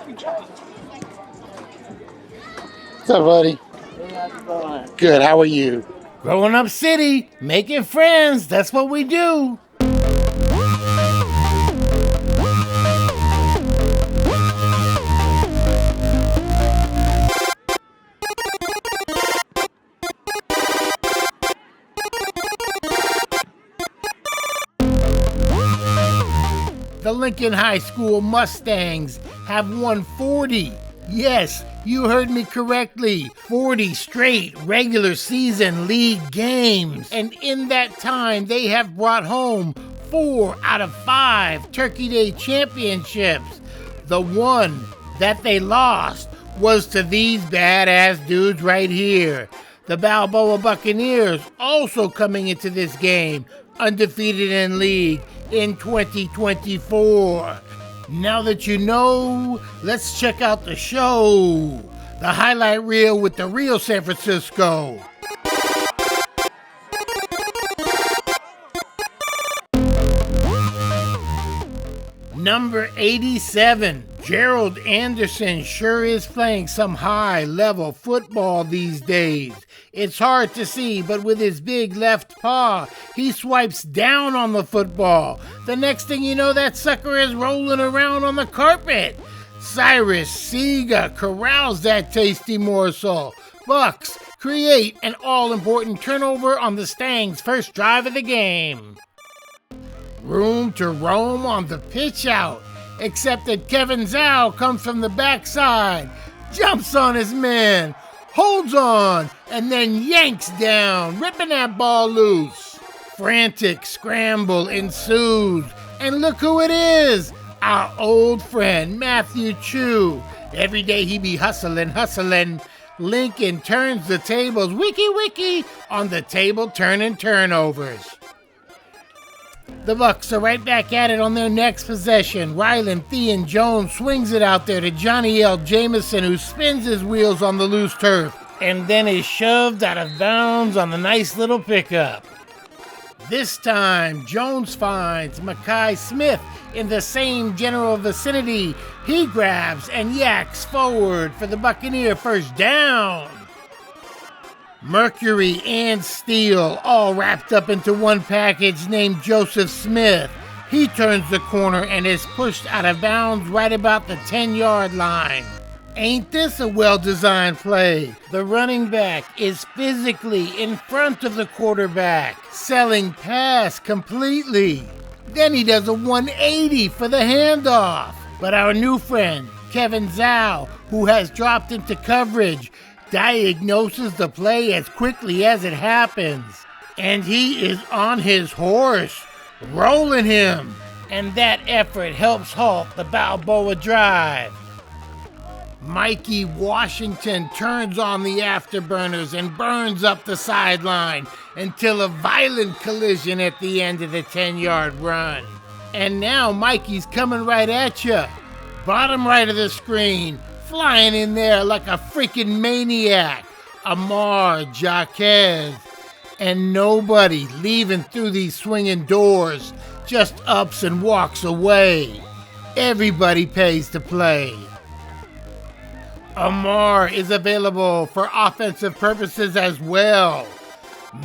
What's up, buddy? Hey, how's it going? Good, how are you? Growing up city, making friends, that's what we do. The Lincoln High School Mustangs have won 40. Yes, you heard me correctly. 40 straight regular season league games. And in that time, they have brought home 4 out of 5 Turkey Day championships. The one that they lost was to these badass dudes right here. The Balboa Buccaneers also coming into this game, undefeated in league in 2024. Now that you know, let's check out the show. The highlight reel with the real San Francisco. Number 87, Gerald Anderson sure is playing some high-level football these days. It's hard to see, but with his big left paw, he swipes down on the football. The next thing you know, that sucker is rolling around on the carpet. Cyrus Sega corrals that tasty morsel. Bucks create an all-important turnover on the Stangs' first drive of the game. Room to roam on the pitch out, except that Kevin Zhao comes from the backside, jumps on his man, holds on, and then yanks down, ripping that ball loose. Frantic scramble ensues, and look who it is, our old friend Matthew Chu. Every day he be hustling. Lincoln turns the tables, wiki, on the table turning turnovers. The Bucks are right back at it on their next possession. Ryland Thean Jones swings it out there to Johnny L. Jameson, who spins his wheels on the loose turf and then is shoved out of bounds on the nice little pickup. This time, Jones finds Mekhi Smith in the same general vicinity. He grabs and yaks forward for the Buccaneer first down. Mercury and Steel all wrapped up into one package named Joseph Smith. He turns the corner and is pushed out of bounds right about the 10-yard line. Ain't this a well-designed play? The running back is physically in front of the quarterback, selling pass completely. Then he does a 180 for the handoff. But our new friend, Kevin Zhao, who has dropped into coverage, diagnoses the play as quickly as it happens. And he is on his horse, rolling him. And that effort helps halt the Balboa drive. Mikey Washington turns on the afterburners and burns up the sideline until a violent collision at the end of the 10-yard run. And now Mikey's coming right at you. Bottom right of the screen, flying in there like a freaking maniac. Amar Jaquez. And nobody leaving through these swinging doors just ups and walks away. Everybody pays to play. Amar is available for offensive purposes as well.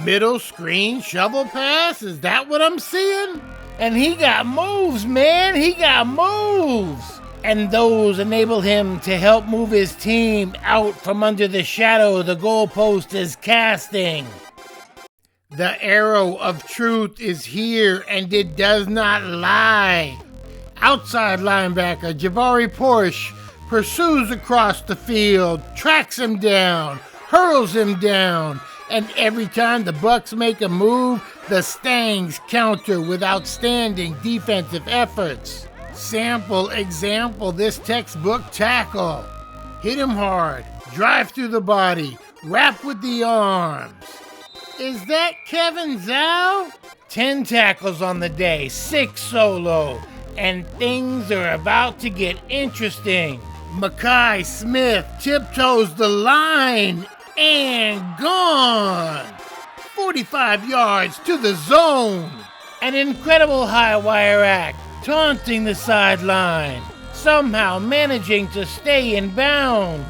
Middle screen shovel pass, is that what I'm seeing? And he got moves, man, he got moves. And those enable him to help move his team out from under the shadow the goalpost is casting. The arrow of truth is here and it does not lie. Outside linebacker Jabari Porsche pursues across the field, tracks him down, hurls him down, and every time the Bucks make a move, the Stangs counter with outstanding defensive efforts. Sample example this textbook tackle. Hit him hard, drive through the body, wrap with the arms. Is that Kevin Zhao? 10 tackles on the day, 6 solo, and things are about to get interesting. Mekhi Smith tiptoes the line and gone. 45 yards to the zone. An incredible high wire act taunting the sideline. somehow managing to stay in bounds.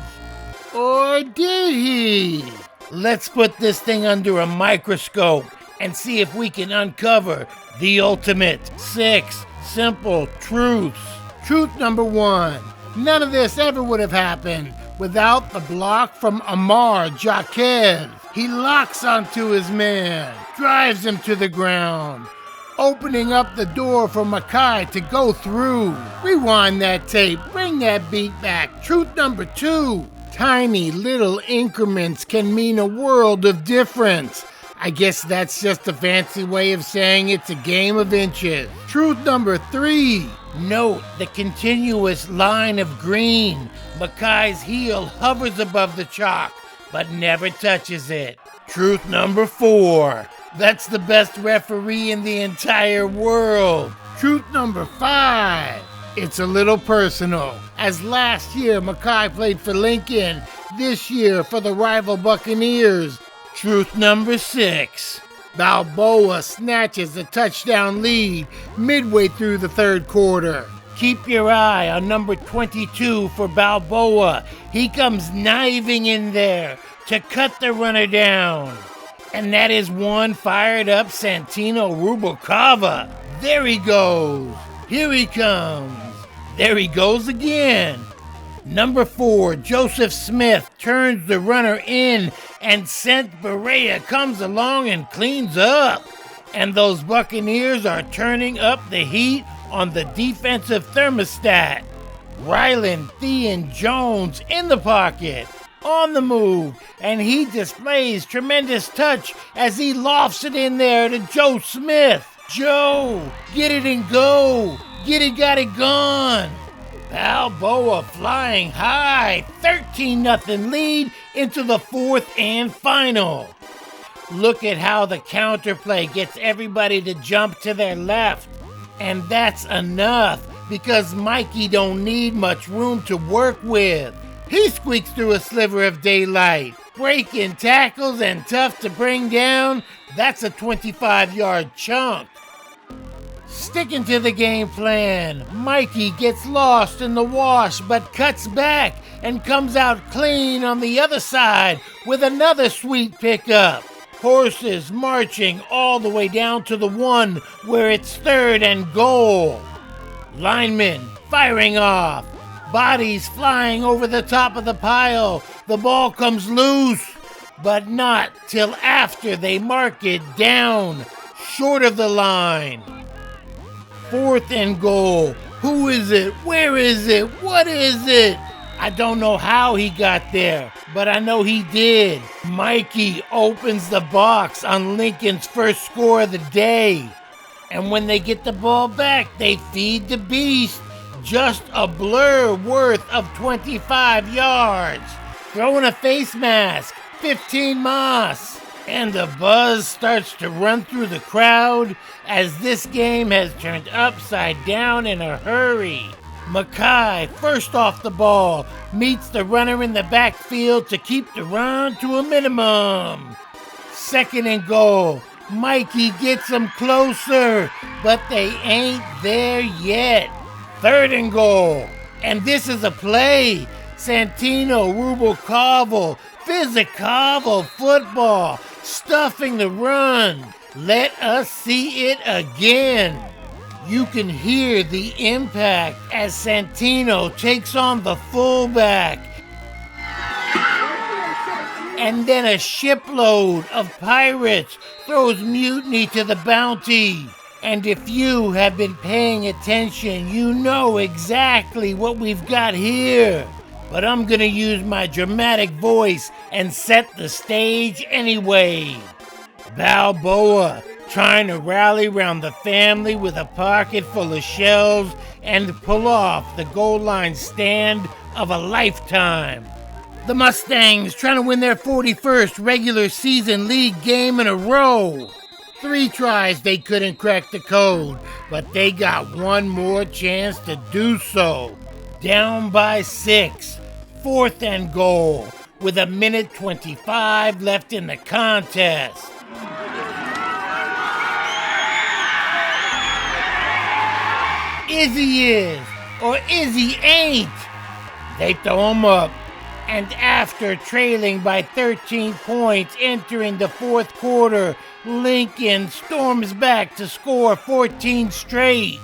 Or did he? Let's put this thing under a microscope and see if we can uncover the ultimate 6 simple truths. Truth number 1. None of this ever would have happened without the block from Amar Jaquez. He locks onto his man, drives him to the ground, opening up the door for Makai to go through. Rewind that tape, bring that beat back. Truth number 2. Tiny little increments can mean a world of difference. I guess that's just a fancy way of saying it's a game of inches. Truth number 3. Note the continuous line of green. Makai's heel hovers above the chalk, but never touches it. Truth number 4. That's the best referee in the entire world. Truth number 5. It's a little personal, as last year Makai played for Lincoln, this year for the rival Buccaneers. Truth number 6. Balboa snatches a touchdown lead midway through the third quarter. Keep your eye on number 22 for Balboa. He comes kniving in there to cut the runner down. And that is one fired up Santino Rubalcaba. There he goes. Here he comes. There he goes again. Number 4, Joseph Smith turns the runner in, and Sant Berea comes along and cleans up. And those Buccaneers are turning up the heat on the defensive thermostat. Ryland Thean Jones in the pocket, on the move, and he displays tremendous touch as he lofts it in there to Joe Smith. Joe, get it and go. Get it, got it, gone. Balboa flying high, 13-0 lead into the fourth and final. Look at how the counterplay gets everybody to jump to their left. And that's enough because Mikey don't need much room to work with. He squeaks through a sliver of daylight, breaking tackles and tough to bring down. That's a 25-yard chunk. Sticking to the game plan, Mikey gets lost in the wash but cuts back and comes out clean on the other side with another sweet pickup. Horses marching all the way down to the 1 where it's 3rd and goal. Linemen firing off, bodies flying over the top of the pile. The ball comes loose, but not till after they mark it down, short of the line. 4th and goal. Who is it? Where is it? What is it? I don't know how he got there, but I know he did. Mikey opens the box on Lincoln's first score of the day. And when they get the ball back, they feed the beast. Just a blur worth of 25 yards. Throwing a face mask, 15 Moss. And the buzz starts to run through the crowd as this game has turned upside down in a hurry. Makai, first off the ball, meets the runner in the backfield to keep the run to a minimum. 2nd and goal. Mikey gets them closer, but they ain't there yet. 3rd and goal. And this is a play. Santino Rubalcaba, physical football, stuffing the run. Let us see it again. You can hear the impact as Santino takes on the fullback. And then a shipload of pirates throws mutiny to the bounty. And if you have been paying attention, you know exactly what we've got here. But I'm gonna use my dramatic voice and set the stage anyway. Balboa trying to rally round the family with a pocket full of shells and pull off the goal line stand of a lifetime. The Mustangs trying to win their 41st regular season league game in a row. 3 tries they couldn't crack the code, but they got one more chance to do so. Down by 6, 4th and goal, with 1:25 left in the contest. Izzy is or is he ain't? They throw him up, and after trailing by 13 points entering the fourth quarter, Lincoln storms back to score 14 straight.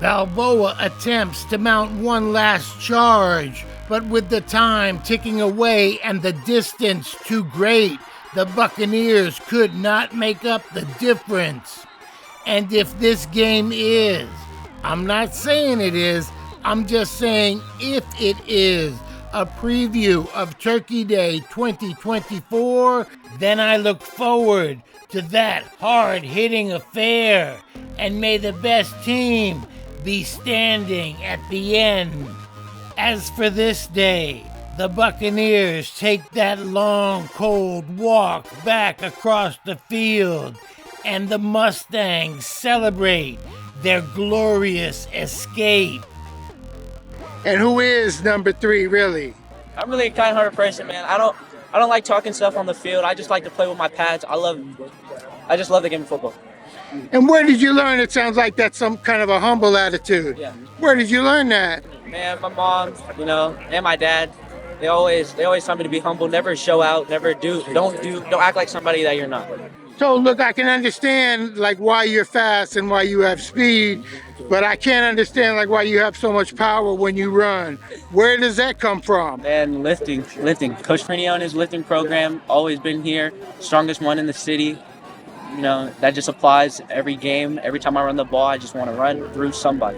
Balboa attempts to mount one last charge, but with the time ticking away and the distance too great, the Buccaneers could not make up the difference. And if this game is, I'm not saying it is, I'm just saying if it is, a preview of Turkey Day 2024, then I look forward to that hard-hitting affair, and may the best team be standing at the end. As for this day, the Buccaneers take that long, cold walk back across the field, and the Mustangs celebrate their glorious escape. And who is number 3, really? I'm really a kind-hearted person, man. I don't like talking stuff on the field. I just like to play with my pads. I just love the game of football. And where did you learn? It sounds like that's some kind of a humble attitude. Yeah. Where did you learn that? Man, my mom, and my dad, they always tell me to be humble, never show out, don't act like somebody that you're not. So look, I can understand like why you're fast and why you have speed, but I can't understand like why you have so much power when you run. Where does that come from? And lifting. Coach Prinio and his lifting program, always been here, strongest one in the city. That just applies every game. Every time I run the ball, I just want to run through somebody.